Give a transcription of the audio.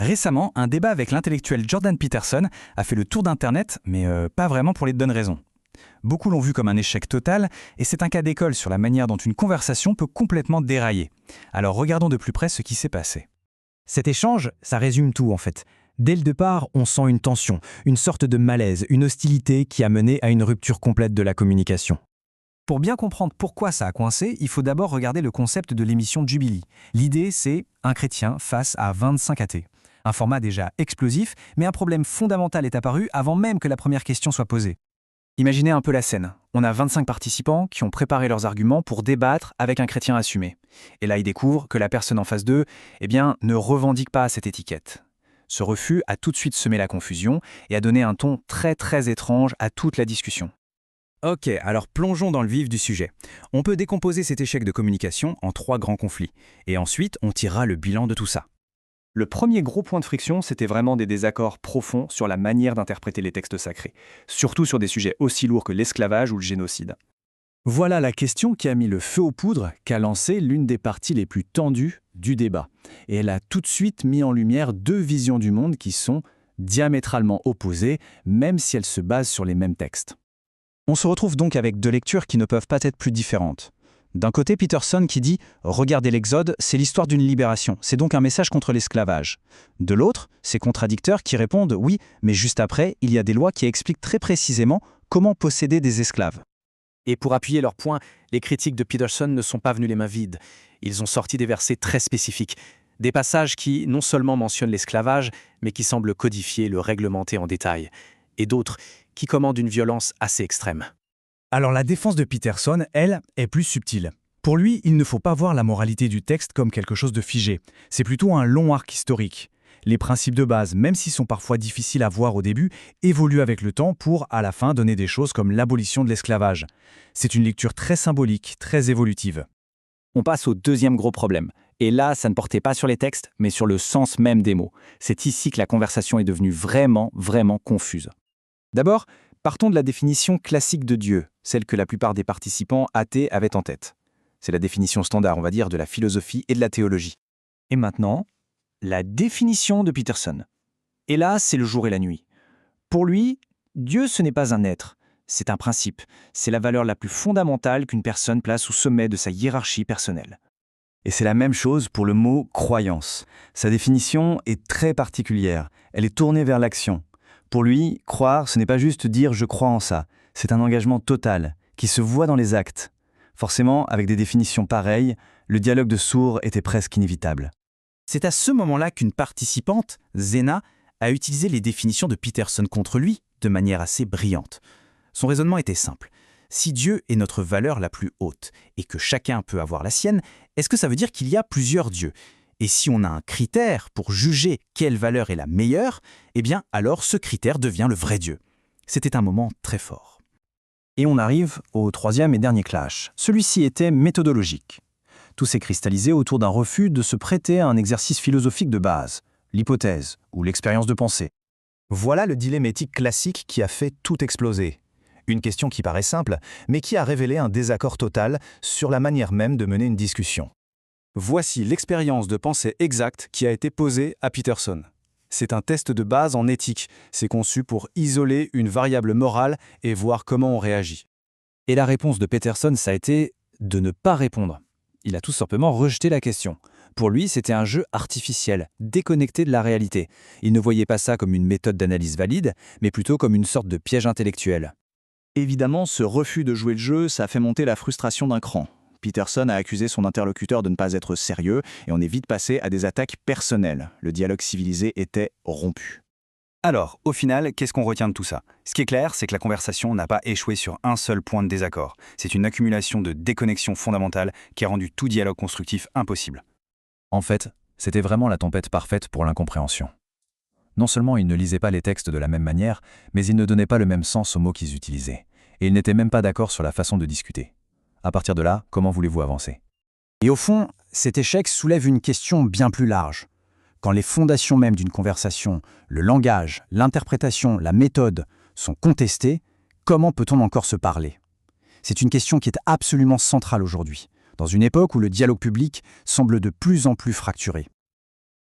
Récemment, un débat avec l'intellectuel Jordan Peterson a fait le tour d'Internet, mais pas vraiment pour les bonnes raisons. Beaucoup l'ont vu comme un échec total, et c'est un cas d'école sur la manière dont une conversation peut complètement dérailler. Alors regardons de plus près ce qui s'est passé. Cet échange, ça résume tout en fait. Dès le départ, on sent une tension, une sorte de malaise, une hostilité qui a mené à une rupture complète de la communication. Pour bien comprendre pourquoi ça a coincé, il faut d'abord regarder le concept de l'émission Jubilee. L'idée, c'est un chrétien face à 25 athées. Un format déjà explosif, mais un problème fondamental est apparu avant même que la première question soit posée. Imaginez un peu la scène. On a 25 participants qui ont préparé leurs arguments pour débattre avec un chrétien assumé. Et là, ils découvrent que la personne en face d'eux, ne revendique pas cette étiquette. Ce refus a tout de suite semé la confusion et a donné un ton très très étrange à toute la discussion. Ok, alors plongeons dans le vif du sujet. On peut décomposer cet échec de communication en 3 grands conflits. Et ensuite, on tirera le bilan de tout ça. Le premier gros point de friction, c'était vraiment des désaccords profonds sur la manière d'interpréter les textes sacrés, surtout sur des sujets aussi lourds que l'esclavage ou le génocide. Voilà la question qui a mis le feu aux poudres, qu'a lancé l'une des parties les plus tendues du débat. Et elle a tout de suite mis en lumière 2 visions du monde qui sont diamétralement opposées, même si elles se basent sur les mêmes textes. On se retrouve donc avec 2 lectures qui ne peuvent pas être plus différentes. D'un côté, Peterson qui dit « Regardez l'Exode, c'est l'histoire d'une libération, c'est donc un message contre l'esclavage ». De l'autre, ces contradicteurs qui répondent « Oui, mais juste après, il y a des lois qui expliquent très précisément comment posséder des esclaves ». Et pour appuyer leur point, les critiques de Peterson ne sont pas venus les mains vides. Ils ont sorti des versets très spécifiques, des passages qui non seulement mentionnent l'esclavage, mais qui semblent codifier, le réglementer en détail, et d'autres qui commandent une violence assez extrême. Alors la défense de Peterson, elle, est plus subtile. Pour lui, il ne faut pas voir la moralité du texte comme quelque chose de figé. C'est plutôt un long arc historique. Les principes de base, même s'ils sont parfois difficiles à voir au début, évoluent avec le temps pour, à la fin, donner des choses comme l'abolition de l'esclavage. C'est une lecture très symbolique, très évolutive. On passe au deuxième gros problème. Et là, ça ne portait pas sur les textes, mais sur le sens même des mots. C'est ici que la conversation est devenue vraiment confuse. D'abord, partons de la définition classique de Dieu, celle que la plupart des participants athées avaient en tête. C'est la définition standard, on va dire, de la philosophie et de la théologie. Et maintenant, la définition de Peterson. Et là, c'est le jour et la nuit. Pour lui, Dieu, ce n'est pas un être, c'est un principe. C'est la valeur la plus fondamentale qu'une personne place au sommet de sa hiérarchie personnelle. Et c'est la même chose pour le mot « croyance ». Sa définition est très particulière. Elle est tournée vers l'action. Pour lui, croire, ce n'est pas juste dire « je crois en ça ». C'est un engagement total, qui se voit dans les actes. Forcément, avec des définitions pareilles, le dialogue de sourds était presque inévitable. C'est à ce moment-là qu'une participante, Zena, a utilisé les définitions de Peterson contre lui de manière assez brillante. Son raisonnement était simple. Si Dieu est notre valeur la plus haute et que chacun peut avoir la sienne, est-ce que ça veut dire qu'il y a plusieurs dieux ? Et si on a un critère pour juger quelle valeur est la meilleure, eh bien alors ce critère devient le vrai Dieu. C'était un moment très fort. Et on arrive au 3e et dernier clash. Celui-ci était méthodologique. Tout s'est cristallisé autour d'un refus de se prêter à un exercice philosophique de base, l'hypothèse ou l'expérience de pensée. Voilà le dilemme éthique classique qui a fait tout exploser. Une question qui paraît simple, mais qui a révélé un désaccord total sur la manière même de mener une discussion. Voici l'expérience de pensée exacte qui a été posée à Peterson. C'est un test de base en éthique. C'est conçu pour isoler une variable morale et voir comment on réagit. Et la réponse de Peterson, ça a été de ne pas répondre. Il a tout simplement rejeté la question. Pour lui, c'était un jeu artificiel, déconnecté de la réalité. Il ne voyait pas ça comme une méthode d'analyse valide, mais plutôt comme une sorte de piège intellectuel. Évidemment, ce refus de jouer le jeu, ça a fait monter la frustration d'un cran. Peterson a accusé son interlocuteur de ne pas être sérieux et on est vite passé à des attaques personnelles. Le dialogue civilisé était rompu. Alors, au final, qu'est-ce qu'on retient de tout ça ? Ce qui est clair, c'est que la conversation n'a pas échoué sur un seul point de désaccord. C'est une accumulation de déconnexions fondamentales qui a rendu tout dialogue constructif impossible. En fait, c'était vraiment la tempête parfaite pour l'incompréhension. Non seulement ils ne lisaient pas les textes de la même manière, mais ils ne donnaient pas le même sens aux mots qu'ils utilisaient. Et ils n'étaient même pas d'accord sur la façon de discuter. À partir de là, comment voulez-vous avancer ? Et au fond, cet échec soulève une question bien plus large. Quand les fondations même d'une conversation, le langage, l'interprétation, la méthode sont contestées, comment peut-on encore se parler ? C'est une question qui est absolument centrale aujourd'hui, dans une époque où le dialogue public semble de plus en plus fracturé.